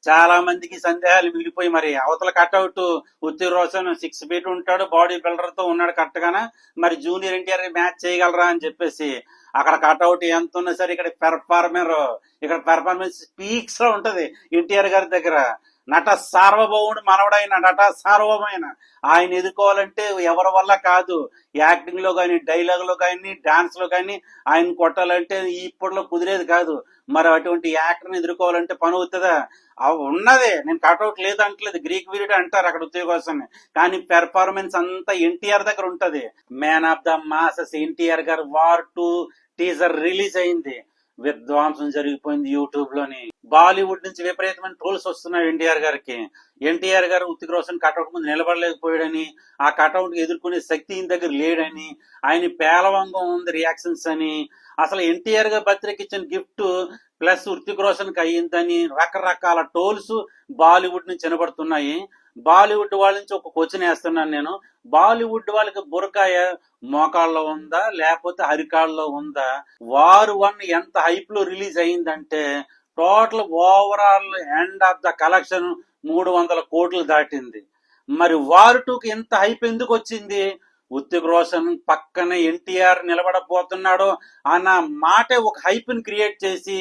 చాలా మందికి సందేహాలు మిగిలిపోయి మరి అవతల కట్అవుట్ ఉత్తి రోషన్ 6 feet ఉంటాడు, బాడీ బిల్డర్ తో ఉన్నాడు కరెక్ట్ గానా, మరి జూనియర్ ఎన్టీఆర్ మ్యాచ్ చేయగలరా అని చెప్పేసి అక్కడ కట్అవుట్ ఎంత ఉన్నా సరే ఇక్కడ పెర్ఫార్మెన్స్ పీక్స్ లో ఉంటది ఎన్టీఆర్ గారి దగ్గర. నట సార్వభౌముడు మనవడైన నట సార్వభౌమైన ఆయన ఎదుర్కోవాలంటే ఎవరి వల్ల కాదు. యాక్టింగ్ లో కానీ, డైలాగ్ లో కానీ, డాన్స్ లో కానీ ఆయన కొట్టాలంటే ఇప్పట్లో కుదిరేది కాదు. మరి అటువంటి యాక్టర్ని ఎదుర్కోవాలంటే పని అవుతుందా? ఉన్నదే, నేను కట్అవుట్ లేదు అంటలేదు, గ్రీక్ వీరుడు అంటారు అక్కడ ఉద్యోగం, కానీ పెర్ఫార్మెన్స్ అంతా ఎన్టీఆర్ దగ్గర ఉంటది. Man of the masses NTR గారు వార్ 2 టీజర్ రిలీజ్ అయింది. విధ్వంసం జరిగిపోయింది యూట్యూబ్ లోని. బాలీవుడ్ నుంచి విపరీతమైన ట్రోల్స్ వస్తున్నాయి ఎన్టీఆర్ గారికి. ఎన్టీఆర్ గారు ఉత్తిక్ రోషన్ కట్అవుట్ ముందు నిలబడలేకపోయాడని, ఆ కట్అవుట్ ఎదుర్కొనే శక్తి ఈయన దగ్గర లేడని, ఆయన పేలవంగా ఉంది రియాక్షన్స్ అని, అసలు ఎన్టీఆర్ గారు బర్త్డేకి ఇచ్చిన గిఫ్ట్ ప్లస్ ఉత్తిక్ రోషన్ కి అయ్యిందని రకరకాల టోల్స్ బాలీవుడ్ నుంచి వినబడుతున్నాయి. బాలీవుడ్ వాళ్ళ నుంచి ఒక క్వశ్చన్ వేస్తున్నాను నేను. బాలీవుడ్ వాళ్ళకి బురకాయ మోకాళ్ళలో ఉందా లేకపోతే అరికాళ్ళలో ఉందా? వార్ 1 ఎంత హైప్ లో రిలీజ్ అయిందంటే total overall end of the collection 300 కోట్లు దాటింది. మరి వార్ 2కి ఎంత హైప్ ఎందుకు వచ్చింది? ఉత్తిక్ రోషన్ పక్కన ఎన్టీఆర్ నిలబడబోతున్నాడు అన్న మాటే ఒక హైప్ ని క్రియేట్ చేసి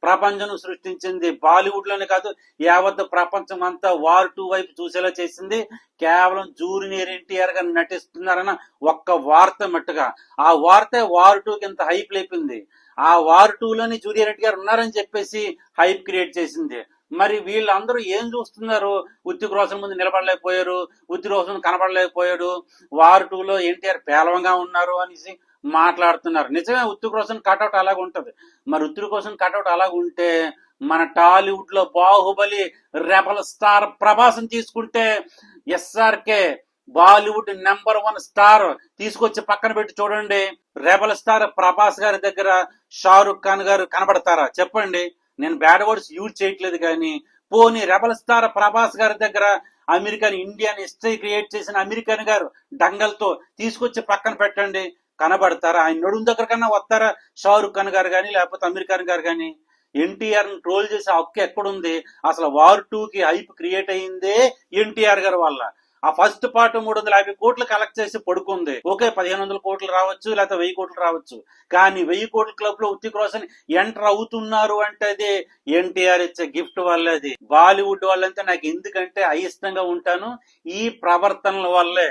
ప్రపంచం సృష్టించింది. బాలీవుడ్ లోనే కాదు, యావత్ ప్రపంచం అంతా వార్ 2 వైపు చూసేలా చేసింది. కేవలం జూనియర్ ఎన్టీఆర్ గారు నటిస్తున్నారన్న ఒక్క వార్త మట్టుగా. ఆ వార్త వార్ 2కి ఎంత హైప్ లేపింది. ఆ వార్ 2లోని జూనియర్ ఎన్టీఆర్ ఉన్నారని చెప్పేసి హైప్ క్రియేట్ చేసింది. మరి వీళ్ళందరూ ఏం చూస్తున్నారు? ఉత్తిక్ రోషన్ ముందు నిలబడలేకపోయారు, ఉత్తిక్ రోషన్ కనబడలేకపోయాడు, వార్ 2లో ఎన్టీఆర్ పేలవంగా ఉన్నారు అనేసి మాట్లాడుతున్నారు. నిజమే, ఉత్తిక్ రోషన్ కట్అవుట్ అలాగ ఉంటది. మరి ఉత్తిక్ రోషన్ కట్అవుట్ అలాగ ఉంటే మన టాలీవుడ్ లో బాహుబలి రెబల్ స్టార్ ప్రభాస్ తీసుకుంటే ఎస్ఆర్కే బాలీవుడ్ నెంబర్ 1 స్టార్ తీసుకొచ్చి పక్కన పెట్టి చూడండి. రెబల్ స్టార్ ప్రభాస్ గారి దగ్గర షారుఖ్ ఖాన్ గారు కనబడతారా చెప్పండి? నేను బ్యాడ్ వర్డ్స్ యూజ్ చేయట్లేదు, కానీ పోనీ రెబల్ స్టార్ ప్రభాస్ గారి దగ్గర అమెరికన్ ఇండియన్ హిస్టరీ క్రియేట్ చేసిన అమెరికన్ గారు డంగల్ తో తీసుకొచ్చి పక్కన పెట్టండి, కనబడతారా? ఆయన నడుము దగ్గర కన్నా వస్తారా షారుఖ్ ఖాన్ గారు కానీ లేకపోతే అమెరికన్ గారు కానీ? ఎన్టీఆర్ ని ట్రోల్ చేసే హక్కు ఎక్కడుంది? అసలు వార్ 2కి హైప్ క్రియేట్ అయిందే ఎన్టీఆర్ గారి వల్ల. ఆ ఫస్ట్ పార్ట్ 350 కోట్లు కలెక్ట్ చేసి పడుకుంది. ఓకే, 1500 కోట్లు రావచ్చు లేకపోతే 1000 కోట్లు రావచ్చు, కానీ 1000 కోట్ల క్లబ్ లో ఉత్తిక్ రోషన్ ఎంటర్ అవుతున్నారు అంటే అది ఎన్టీఆర్ ఇచ్చే గిఫ్ట్ వల్లే. అది బాలీవుడ్ వాళ్ళంతా నాకు ఎందుకంటే అయిష్టంగా ఉంటాను ఈ ప్రవర్తనల వల్లే.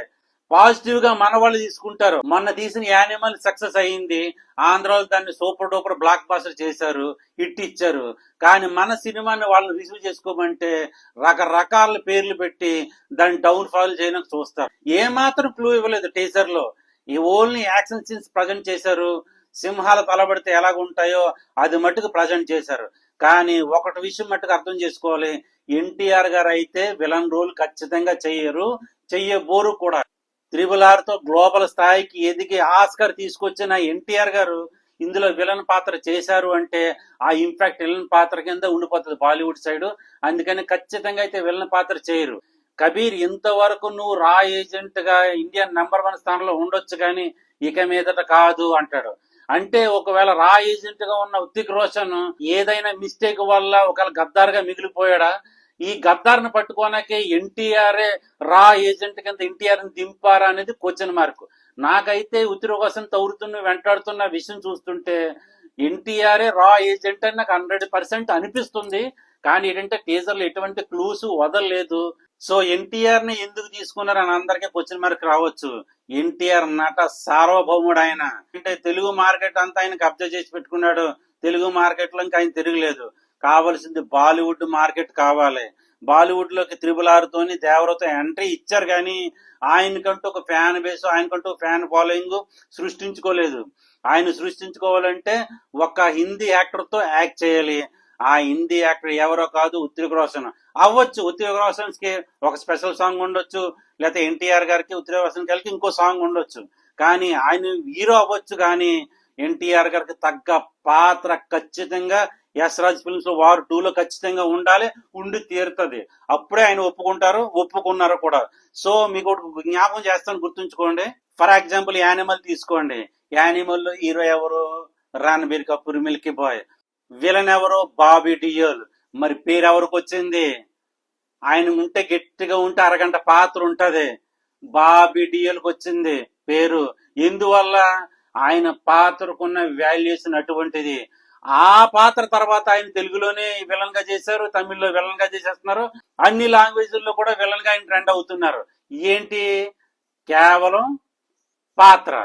పాజిటివ్ గా మన వాళ్ళు తీసుకుంటారు. మొన్న తీసిన యానిమల్ సక్సెస్ అయింది, ఆంధ్రాలో దాన్ని సూపర్ డూపర్ బ్లాక్ బాస్టర్ చేశారు, హిట్ ఇచ్చారు. కానీ మన సినిమాని వాళ్ళు రిసీవ్ చేసుకోమంటే రకరకాల పేర్లు పెట్టి దాన్ని డౌన్ ఫాల్ చేయడానికి చూస్తారు. ఏమాత్రం క్లూ ఇవ్వలేదు టీజర్ లో, ఈ ఓన్లీ యాక్షన్ సీన్స్ ప్రజెంట్ చేశారు. సింహాల తలబడితే ఎలాగుంటాయో అది మట్టుకు ప్రజెంట్ చేశారు. కానీ ఒకటి విషయం మట్టుకు అర్థం చేసుకోవాలి, ఎన్టీఆర్ గారు అయితే విలన్ రోల్ ఖచ్చితంగా చెయ్యబోరు కూడా. RRR తో గ్లోబల్ స్థాయికి ఎదిగి ఆస్కర్ తీసుకొచ్చిన ఎన్టీఆర్ గారు ఇందులో విలన్ పాత్ర చేశారు అంటే ఆ ఇంపాక్ట్ విలన్ పాత్ర కింద ఉండిపోతుంది బాలీవుడ్ సైడ్. అందుకని ఖచ్చితంగా అయితే విలన్ పాత్ర చేయరు. కబీర్, ఇంతవరకు నువ్వు రా ఏజెంట్ గా ఇండియన్ నెంబర్ 1 స్థానంలో ఉండొచ్చు కానీ ఇక మీదట కాదు అంటాడు. అంటే ఒకవేళ రా ఏజెంట్ గా ఉన్న ఉత్తిక్ రోషన్ ఏదైనా మిస్టేక్ వల్ల ఒకవేళ గద్దారుగా మిగిలిపోయాడా? ఈ గద్దార్ని పట్టుకోనాకే ఎన్టీఆర్ఏ రా ఏజెంట్ కింద ఎన్టీఆర్ ని దింపారా అనేది క్వశ్చన్ మార్క్. నాకైతే ఉత్తిక్ రోషన్ తౌరుతున్న వెంటాడుతున్న విషయం చూస్తుంటే ఎన్టీఆర్ఏ రా ఏజెంట్ అని నాకు 100% అనిపిస్తుంది. కానీ ఏంటంటే టీజర్లు ఎటువంటి క్లూస్ వదలలేదు. సో ఎన్టీఆర్ ని ఎందుకు తీసుకున్నారు అని అందరికీ క్వశ్చన్ మార్క్ రావచ్చు. ఎన్టీఆర్ నట సార్వభౌముడు ఆయన. అంటే తెలుగు మార్కెట్ అంతా ఆయన కబ్జా చేసి పెట్టుకున్నాడు. తెలుగు మార్కెట్ లో ఇంకా ఆయన తిరగలేదు. కావాల్సింది బాలీవుడ్ మార్కెట్ కావాలి. బాలీవుడ్ లోకి RRR తోని దేవరతో ఎంట్రీ ఇచ్చారు, కానీ ఆయనకంటూ ఒక ఫ్యాన్ బేస్, ఆయనకంటూ ఫ్యాన్ ఫాలోయింగ్ సృష్టించుకోలేదు. ఆయన సృష్టించుకోవాలంటే ఒక హిందీ యాక్టర్ తో యాక్ట్ చేయాలి. ఆ హిందీ యాక్టర్ ఎవరో కాదు, ఉత్తిక్ రోషన్ అవ్వచ్చు. ఉత్తిక్ రోషన్ కి ఒక స్పెషల్ సాంగ్ ఉండొచ్చు, లేకపోతే ఎన్టీఆర్ గారికి ఉత్తిక్ రోషన్ గారికి ఇంకో సాంగ్ ఉండొచ్చు, కానీ ఆయన హీరో అవ్వచ్చు. కానీ ఎన్టీఆర్ గారికి తగ్గ పాత్ర ఖచ్చితంగా ఎస్ రాజ్ ఫిల్మ్స్ లో వార్ 2లో ఖచ్చితంగా ఉండి తీరుతుంది. అప్పుడే ఆయన ఒప్పుకున్నారు కూడా. సో మీకు జ్ఞాపకం చేస్తాను, గుర్తుంచుకోండి. ఫర్ ఎగ్జాంపుల్ యానిమల్ తీసుకోండి. యానిమల్ లో హీరో ఎవరు? Ranbir Kapoor, Milky bye. Villain ఎవరు? బాబీ డియోల్. మరి పేరు ఎవరికి వచ్చింది? ఆయన ఉంటే గట్టిగా ఉంటే అరగంట పాత్ర ఉంటది. బాబీ డియోల్కి వచ్చింది పేరు. ఎందువల్ల? ఆయన పాత్రకున్న వాల్యుయేషన్ అటువంటిది. ఆ పాత్ర తర్వాత ఆయన తెలుగులోనే విలన్ గా చేశారు, తమిళ్లో విలన్ గా చేసేస్తున్నారు, అన్ని లాంగ్వేజ్ల్లో కూడా విలన్ గా ఆయన ట్రెండ్ అవుతున్నారు. ఏంటి? కేవలం పాత్ర.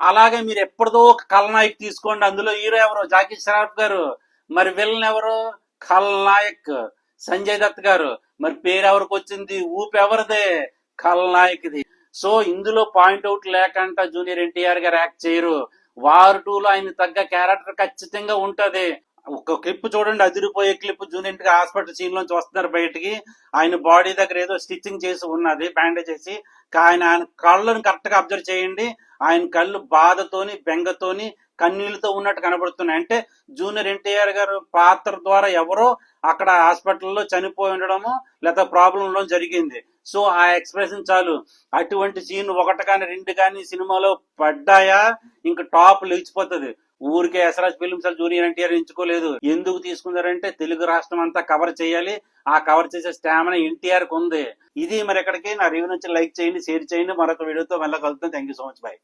అలాగే మీరు ఎప్పటిదో ఒక ఖల్నాయక్ తీసుకోండి, అందులో హీరో ఎవరు? జాకీ ష్రాఫ్ గారు. మరి విలన్ ఎవరు? ఖల్నాయక్ సంజయ్ దత్ గారు. మరి పేరు ఎవరికి వచ్చింది? ఊపు ఎవరిదే? ఖల్నాయక్ది. సో ఇందులో పాయింట్అవుట్ లేకుండా జూనియర్ ఎన్టీఆర్ గారు యాక్ట్ చేయరు. వార్ 2లో ఆయన తగ్గ క్యారెక్టర్ ఖచ్చితంగా ఉంటది. ఒక క్లిప్ చూడండి, అదిరిపోయే clip. Junior NTR hospital scene లోంచి వస్తున్నారు బయటికి. ఆయన బాడీ దగ్గర ఏదో స్టిచ్చింగ్ చేసి ఉన్నది, బ్యాండేజ్ చేసి. ఆయన కళ్ళను కరెక్ట్ గా అబ్జర్వ్ చేయండి. ఆయన కళ్ళు బాధతోని, బెంగతోని, కన్నీళ్లతో ఉన్నట్టు కనబడుతున్నాయి. అంటే జూనియర్ ఎన్టీఆర్ గారు పాత్ర ద్వారా ఎవరో అక్కడ హాస్పిటల్లో చనిపోయి ఉండడము లేదా ప్రాబ్లంలో జరిగింది. సో ఆ ఎక్స్ప్రెషన్ చాలు. అటువంటి సీన్ ఒకటి కానీ రెండు కానీ సినిమాలో పడ్డాయా ఇంకా టాప్ లేచిపోతుంది. ఊరికే ఎస్ఆర్ఎస్ ఫిల్మ్స్ జూనియర్ ఎన్టీఆర్ ఎంచుకోలేదు. ఎందుకు తీసుకున్నారంటే తెలుగు రాష్ట్రం అంతా కవర్ చేయాలి. ఆ కవర్ చేసే స్టామినా ఎన్టీఆర్ కు ఉంది. ఇది మరి ఎక్కడికి నా రివ్యూ నుంచి లైక్ చేయండి, షేర్ చేయండి. మరొక వీడియోతో మళ్ళీ కలుద్దాం. Thank you so much. By.